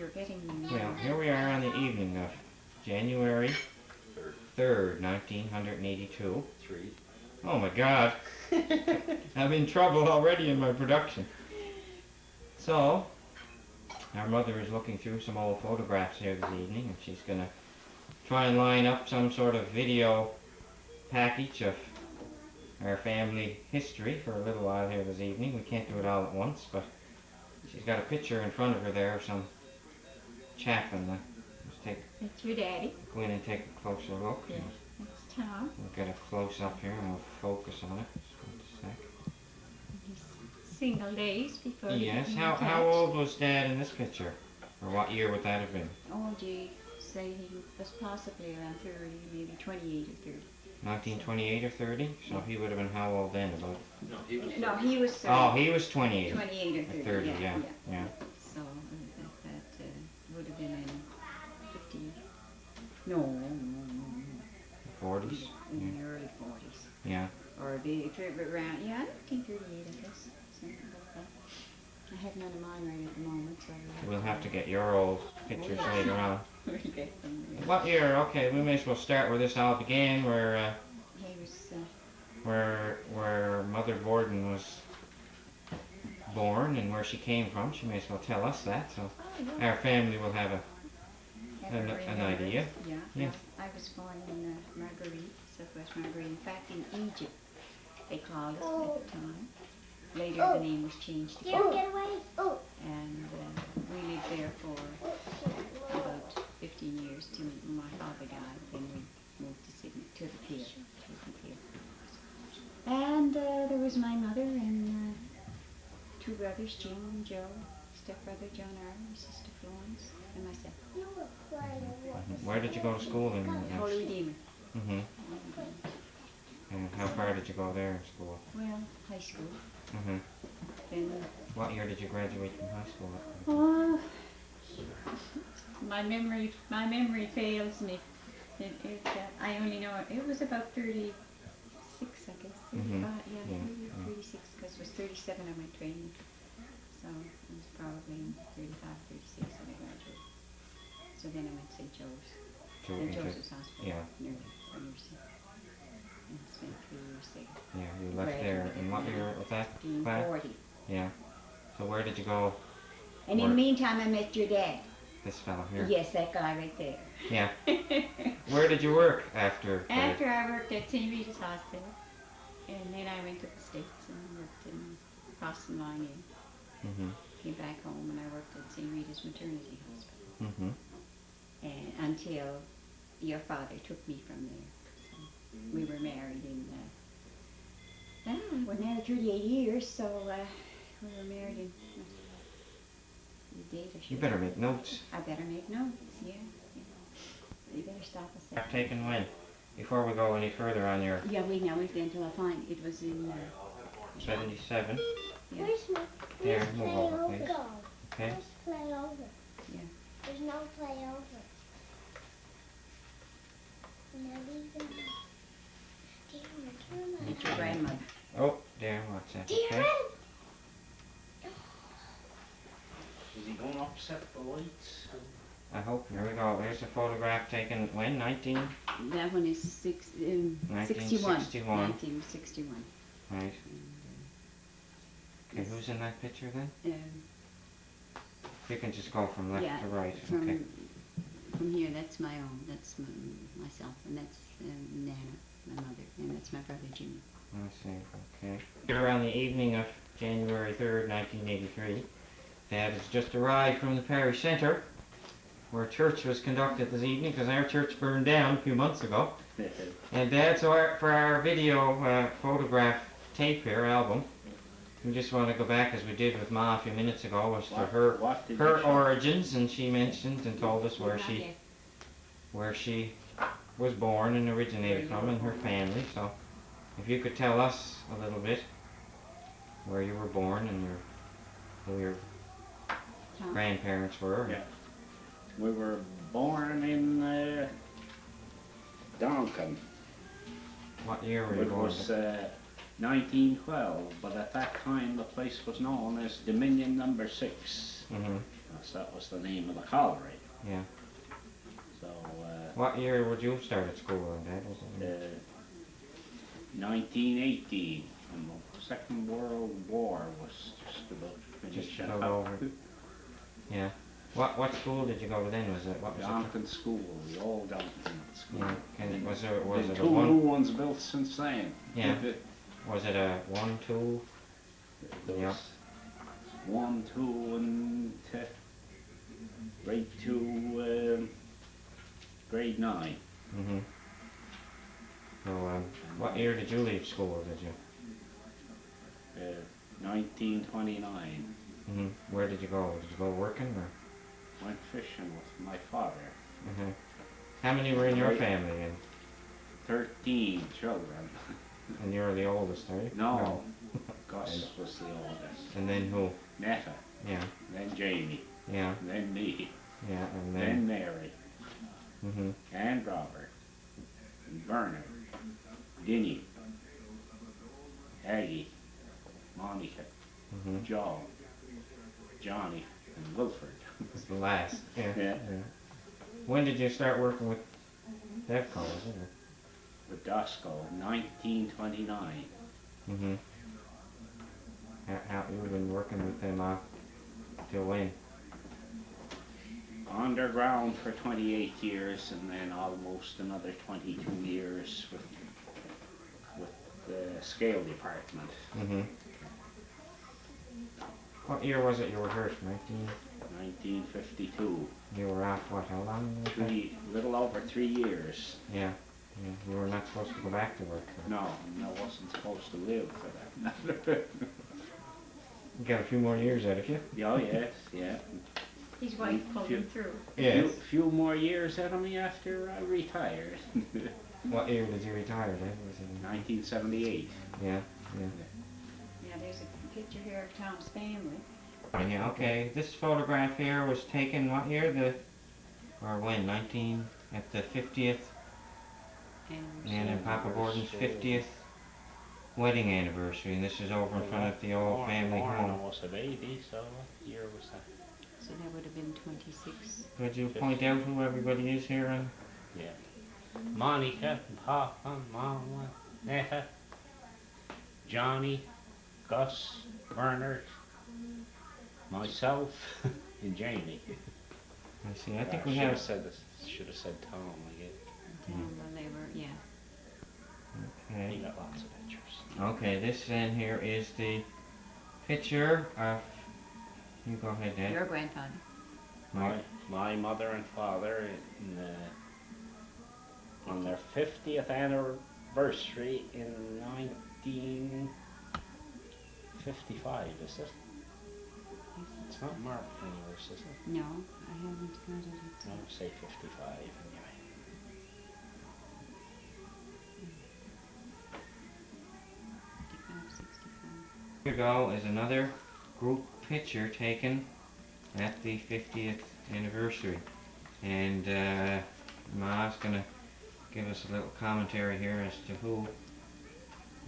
you're getting me. Well, here we are on the evening of January 3rd, 1982. Three. Oh my God, I'm in trouble already in my production. So, our mother is looking through some old photographs here this evening, and she's going to try and line up some sort of video package of our family history for a little while here this evening. We can't do it all at once, but she's got a picture in front of her there of some chap, and That's your daddy. go in and take a closer look. Yeah. That's Tom. We'll get a close up here and we'll focus on it. Just a sec. He's single days before. Yes, how old was Dad in this picture? Or what year would that have been? Oh gee, say he was possibly around 30, maybe 28 or 30. 1928 or 30? So he would have been how old then? About? No, he was 30. Oh, he was 28. 28 or 30. 30, yeah. So that would have been in 50. No. 40s? In the early 40s. Yeah. Or around, yeah, 1938, I guess. Something like that. I have none of mine right at the moment, so. We'll have to get your old pictures later on. We'll get them. What year? Okay, we may as well start where this all began, where He was. where Mother Borden was born and where she came from. She may as well tell us that, so our family will have an idea. Yeah. Yeah. I was born in Marguerite, Southwest Marguerite. In fact, in Egypt, they called us at the time. Later, the name was changed to Get away! Oh. And we lived there for about 15 years till my father died. Then we moved to Sydney, to the pier. And there was my mother and two brothers, Jim and Joe, stepbrother John R., my sister Florence, and myself. Where did you go to school in? Holy Redeemer. Mm-hmm. And how far did you go there in school? Well, high school. Mm-hmm. Then. What year did you graduate from high school? Oh, my memory fails me. I only know it was about 36, I guess. 35, yeah, 36, because it was 37 on my training. So it was probably in 35, 36 when I graduated. So then I went to St. Joseph's Hospital. Yeah. Nursing. And spent 3 years there. Yeah, you left there in what year was that? 1940. Yeah. So where did you go? And in the meantime, I met your dad. This fellow here? Yes, that guy right there. Yeah. Where did you work after? After I worked at St. Rita's Hospital. And then I went to the States and worked in crossing line in. Mm-hmm. Came back home and I worked at St. Rita's Maternity Hospital. Mm-hmm. And until your father took me from there. So we were married in, we're married 38 years, so we were married in, the date I should. You better make notes. I better make notes, yeah. You better stop a second. Taken when? Before we go any further on your... Yeah, we know it until I find it. It was in... 77. Yeah. There, move over, please. Okay. Where's play over? Yeah. There's no play over. Not even... Darren, It's your grandmother. Oh, there, watch that. Okay. Darren! Is he going to upset the lights? I hope. Here we go. There's a photograph taken when? 19? That one is 61. 1961. 1961. Right. Okay, who's in that picture then? You can just go from left to right. Okay. From here, that's my own. That's myself, and that's Nana, my mother, and that's my brother Jimmy. I see. Okay. Around the evening of January 3rd, 1983, Dad has just arrived from the parish centre, where church was conducted this evening, because our church burned down a few months ago. And Dad, so for our video photograph tape here, album, we just want to go back as we did with Ma a few minutes ago, as to her origins, and she mentioned and told us where she was born and originated from, and her family. So if you could tell us a little bit where you were born and who your grandparents were. Yeah. We were born in Donkin. What year were you born? It was 1912, but at that time the place was known as Dominion Number 6. Mm-hmm. That was the name of the colliery. Yeah. So, What year would you start at school then, Dad? Was it 1918, and the Second World War was just about just finished about up. over? Yeah. What school did you go to then? Was it what was Donkin School, the old Donkin it? School. Yeah. Was There's it a two new one? ones built since then. Yeah. Was it a 1, 2? There Yeah. was 1, 2, and right to grade 9. Mhm. So what year did you leave school? Did you? 1929. Mhm. Where did you go? Did you go working or? Went fishing with my father. Mhm. How many were in your Right. family? 13 children. And you're the oldest, are you? No, Gus was the oldest. And then who? Netta, Yeah. then Jamie, Yeah. then me, Yeah. And then then. Mary, Mhm. and Robert, and Bernard, Dinny, Aggie, Monica, Mhm. Joe, Johnny, and Wilford. It's the last. Yeah. Yeah. When did you start working with Devco? Was it? With Dosco, 1929. Mhm. How you've been working with them till when? Underground for 28 years, and then almost another 22 years with the scale department. Mhm. What year was it you were hurt? 1952. You were off what? How long? Was that? Little over 3 years. Yeah. Yeah. You were not supposed to go back to work. So. No, and I wasn't supposed to live for that. You got a few more years out of you. Oh yes, yeah. His wife pulled him through. Yes. Few more years out of me after I retired. What year did you retire then? Was it in 1978. Yeah. Yeah, there's a picture here of Tom's family. Yeah, okay. This photograph here was taken what year? Or when? At the 50th, and in Papa Borden's 50th wedding anniversary, and this is over in front of the old family home. I was a baby, so what year was that? So that would have been 26. Could you point out who everybody is here? And Yeah. Monica, Papa, Mama, Netta, Johnny, Gus, Bernard, myself, and Jamie. I see. I think we have. Should have said Tom, I guess. Well, they were, yeah. Okay. He got lots of pictures. Okay. This then here is the picture of. You go ahead, Dad. Your grandfather. My mother and father on their 50th anniversary in 1955, is it? It's not marked anywhere, is it? No, I haven't got it. No, say 55 anyway. Here we go is another group picture taken at the 50th anniversary, and Ma's gonna give us a little commentary here as to who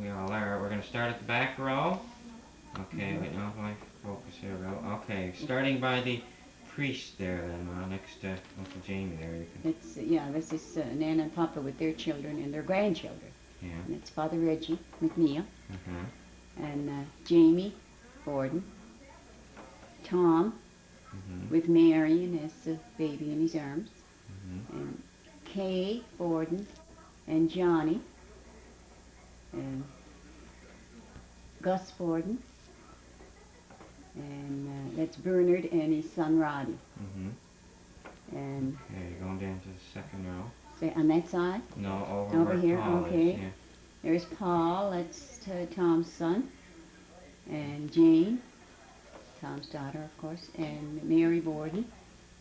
we all are. We're gonna start at the back row. Okay, wait, no, my focus here. Okay, starting by the priest there, then, Ma, next to Uncle Jamie there. You can. It's, yeah, this is Nana and Papa with their children and their grandchildren. Yeah. And it's Father Reggie McNeil Mhm. and Jamie Borden, Tom Mhm. with Mary and his baby in his arms, Mhm. and Kay Borden and Johnny, and Gus Borden, and that's Bernard and his son Roddy. Mhm. And Okay, you're going down to the second row. say on that side. No, over Over where here, Paul okay. is. Yeah. There's Paul, that's Tom's son, and Jane, Tom's daughter, of course, and Mary Borden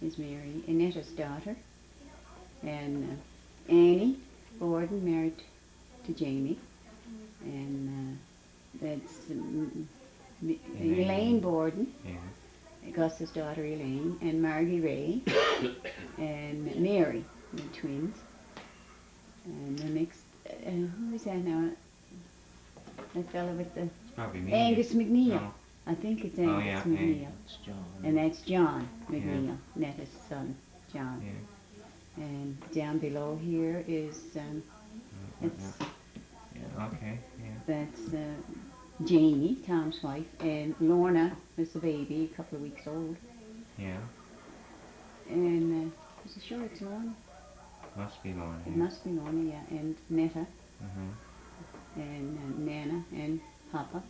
is Mary Annetta's daughter, and Annie Borden married to Jamie, and that's Elaine Borden, Yeah. Gus's daughter Elaine, and Margie Ray, and Mary, the twins, and the next, who is that now? That fellow with the It's probably me. Angus McNeil. No. I think it's Oh, Angus yeah, McNeil. It's John. And that's John McNeil, Netta's son, John. Yeah. And down below here is, it's, Yeah, okay, yeah. that's Janie, Tom's wife, and Lorna was the baby, a couple of weeks old. Yeah, And is it sure it's Lorna? must be Lorna. It Yeah. must be Lorna, yeah. And Netta, and Nana, and Papa,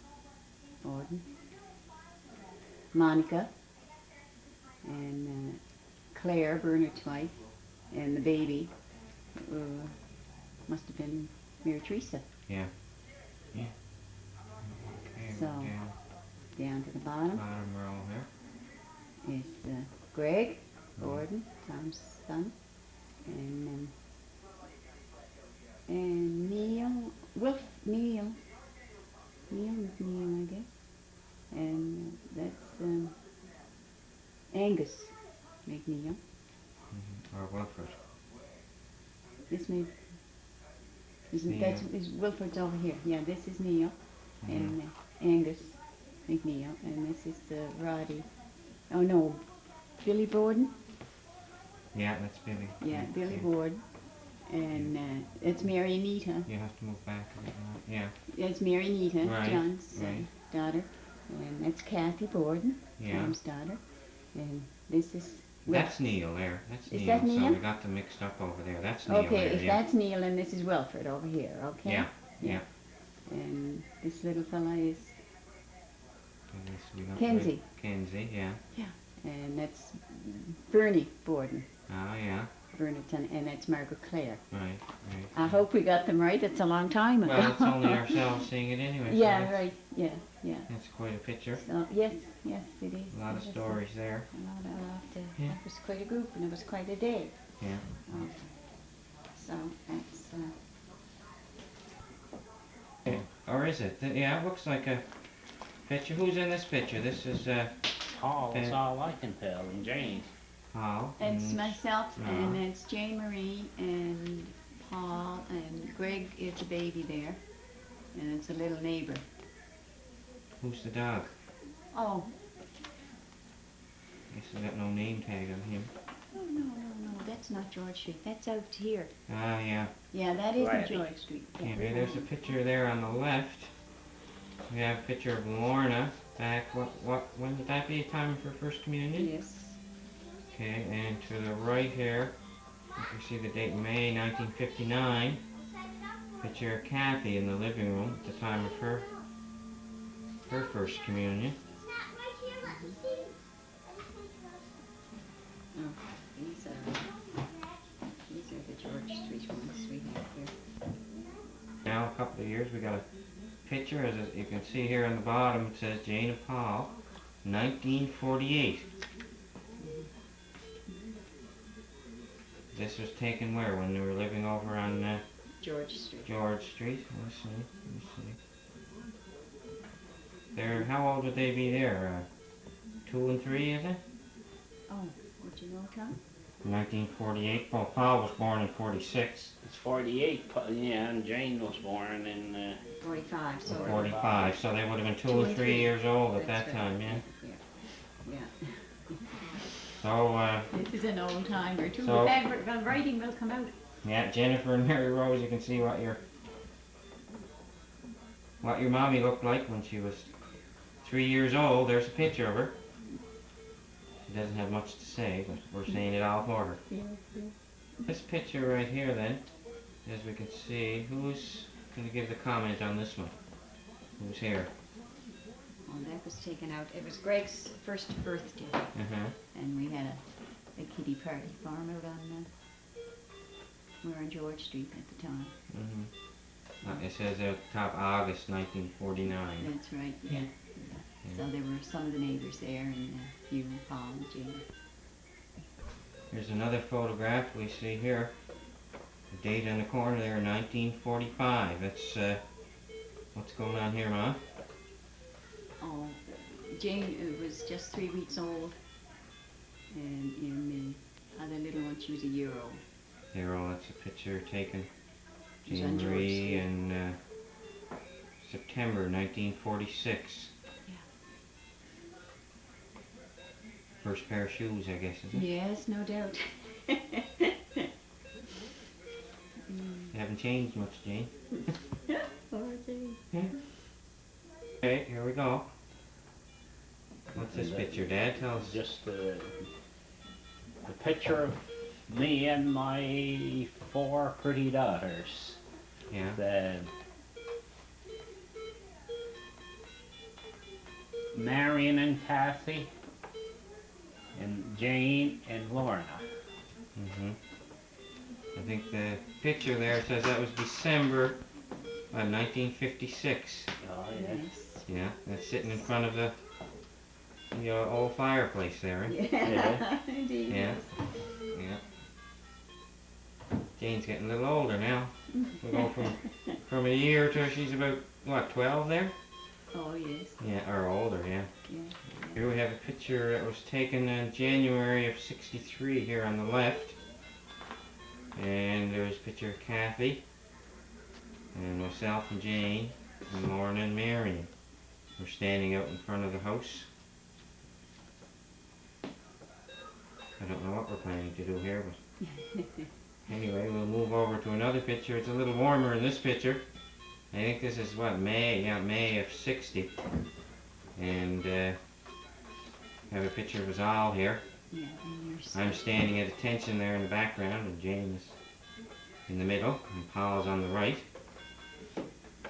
Borden, Monica, and Claire, Bernard's wife, and the baby must have been Mary Teresa. Yeah. Yeah. Okay, So, we're down to the bottom bottom row here. is Greg Borden, Tom's son, and Neil, Neil McNeil, I guess, and that's Angus McNeil. Or Wilfred. This may, Neil. that's is Wilfred's over here. Yeah, this is Neil, and Angus McNeil, and this is Roddy. Oh no, Billy Borden. Yeah, that's Billy. Yeah, Billy Borden, and it's Mary Anita. You have to move back a bit now. Yeah. It's Mary Anita, Right, John's right. daughter, and that's Kathy Borden, Yeah. Tom's daughter, and this is. That's Neil there. That's Is Neil. that So Neil? we got them mixed up over there. That's Neil Okay, there. if Yeah. that's Neil and this is Wilfred over here, okay? Yeah. Yeah. And this little fella is, And this we got Kenzie. Kenzie, yeah. and that's Bernie Borden, Oh, yeah. Bernardton, and that's Margaret Clare. Right, right. I hope we got them right. It's a long time ago. Well, it's only ourselves seeing it anyway. So Yeah, that's, right. Yeah, yeah. that's quite a picture. So yes, yes, it is. A lot of It is stories there. A lot. Yeah. It was quite a group, and it was quite a day. Yeah. So that's. Or is it? Yeah, it looks like a picture. Who's in this picture? This is Paul, that's Okay. all I can tell, and Jane. Paul. It's and- myself, no. and it's Jane Marie, and Paul, and Greg is the baby there, and it's a little neighbor. Who's the dog? Oh, Guess I got no name tag on him. no, that's not George Street. That's out here. Ah, yeah. Yeah, that isn't Right. George Street. Yeah. Okay, there's a picture there on the left. We have a picture of Lorna back. When did that be? Time of her first communion? Yes. Okay, and to the right here, you can see the date May 1959. Picture of Kathy in the living room at the time of her first communion. Oh, these are the George Street ones we have here. Now, a couple of years, we got a picture, as you can see here on the bottom, it says Jane and Paul, 1948. This was taken where? When they were living over on George Street. George Street? Let's see. How old would they be there? 2 and 3, is it? Oh, would you know, Tom? 1948. Well, Paul was born in 46. It's 48, yeah, and Jane was born in 45. So 45. So they would have been 2 and 3 years old at that time, yeah. Yeah. So, This is an old timer too. So- The writing will come out. yeah, Jennifer and Mary Rose, you can see what your mommy looked like when she was 3 years old. There's a picture of her. She doesn't have much to say, but we're saying it all for her. Yeah. This picture right here then, as we can see, who's going to give the comment on this one? Who's here? Well, that was taken out. It was Greg's first birthday, and we had a kiddie party for him out on. We were on George Street at the time. It says at the top August 1949. That's right. Yeah. So there were some of the neighbors there, and you, Paul, and Jane. Here's another photograph we see here. The date on the corner there, 1945. That's what's going on here, Ma? Oh, Jane was just 3 weeks old, and the other little one, she was a year old. That's a picture taken It was Jean on George Marie Street. in September 1946. first pair of shoes, I guess, is it? Yes, no doubt. They haven't changed much, Jane. Poor thing. Okay, here we go. What's this picture, Dad? Tell us. Just a picture of me and my 4 pretty daughters. Yeah. The Marion and Kathy, and Jane and Lorna. I think the picture there says that was December of 1956. Oh, yeah. Yes. Yeah, that's sitting in front of the old fireplace there, right? Yeah, indeed. Yeah. Yeah. Jane's getting a little older now. We go from a year to she's about, what, 12 there? Oh, yes. Yeah, or older, yeah. Yeah. Here we have a picture that was taken in January of '63 here on the left. And there's a picture of Kathy, and myself and Jane, and Lorna and Marion. We're standing out in front of the house. I don't know what we're planning to do here, but anyway, we'll move over to another picture. It's a little warmer in this picture. I think this is what, May of '60. And have a picture of us all here. Yeah, and yours. I'm standing at attention there in the background, and Jane is in the middle, and Paul's on the right.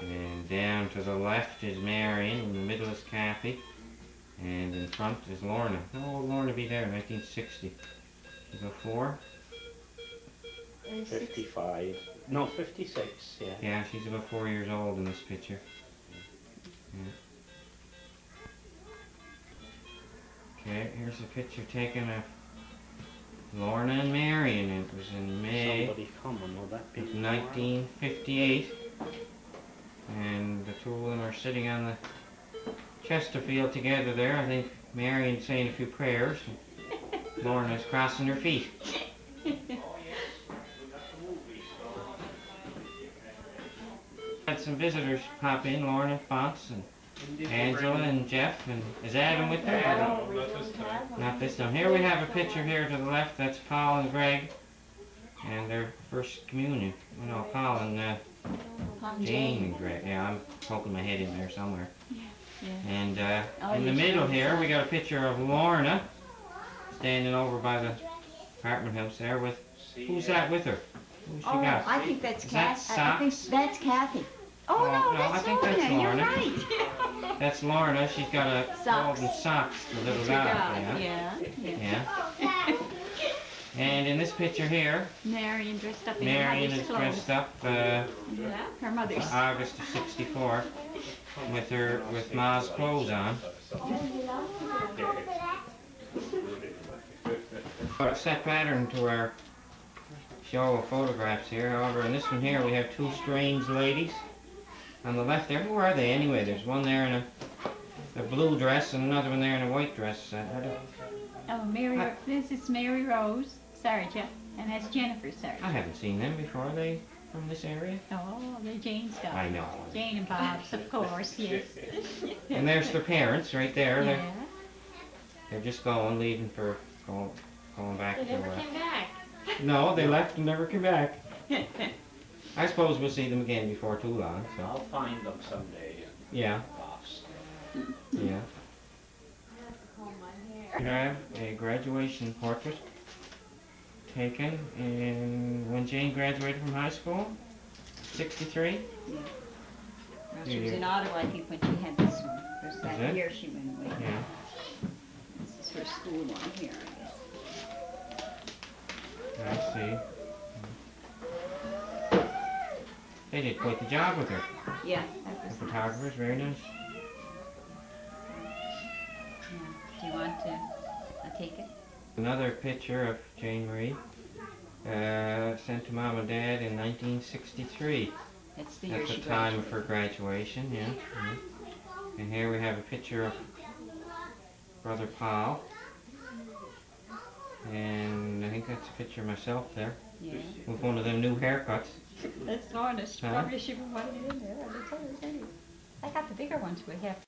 And down to the left is Marion, in the middle is Kathy, and in front is Lorna. How old would Lorna be there, 1960? She's about 4? 55. No, 56, yeah. Yeah, she's about 4 years old in this picture. Yeah. Okay, here's a picture taken of Lorna and Marion. It was in May Somebody coming, will that be of 1958. And the two of them are sitting on the Chesterfield together there. I think Marion's saying a few prayers. And Lorna's crossing her feet. Had some visitors pop in, Lorna Fonts and Angela and Jeff, and is Adam with her? Not this time. Here we have a picture here to the left. That's Paul and Greg, and their first communion. You know, Paul and Jane and Greg. Yeah, I'm poking my head in there somewhere. Yeah. And Oh, in the you middle sure? here, we got a picture of Lorna standing over by the apartment house there with. Who's that with her? Who's she Oh, got? I think that's Is that Kathy. I think socks? that's Kathy. Oh, Oh, no, no, that's I think Lorna. that's Lorna. You're right. That's Lorna. She's got a Socks. golden socks, the little She dog. got, Yeah. yeah. Yeah. And in this picture here, Marion dressed up in Marion her is mother's dressed clothes. up Yeah, her mother's. August of '64 with Ma's clothes on. Got a set pattern to our show of photographs here. However, in this one here we have two strange ladies on the left there. Who are they anyway? There's one there in a blue dress and another one there in a white dress. I don't, Oh, this is Mary Rose. Sorry, Jeff. And that's Jennifer, sorry. I haven't seen them before. Are they from this area? Oh, they're Jane's daughters. I know. Jane and Bob's, of course, yes. And there's their parents right there. Yeah. They're just leaving for going back They to. never came back. No, they left and never came back. I suppose we'll see them again before too long. So I'll find them someday. yeah, Boss. yeah. We have a graduation portrait taken when Jane graduated from high school, '63. Well, she was in Ottawa, I think, when she had this one. There's Is that it? year she went away. Yeah. This is her school one here, I guess. I see. They did quite the job with her. Yeah, that The was photographers, very nice. Yeah. Do you want to take it? Another picture of Jane Marie, sent to Mom and Dad in 1963. It's the year At she the time graduated. of her graduation, yeah. Yeah. And here we have a picture of Brother Paul. And I think that's a picture of myself there, Yeah. with one of them new haircuts. That's Lorna's. Huh? Probably she wanted it in there. I got the bigger ones we have.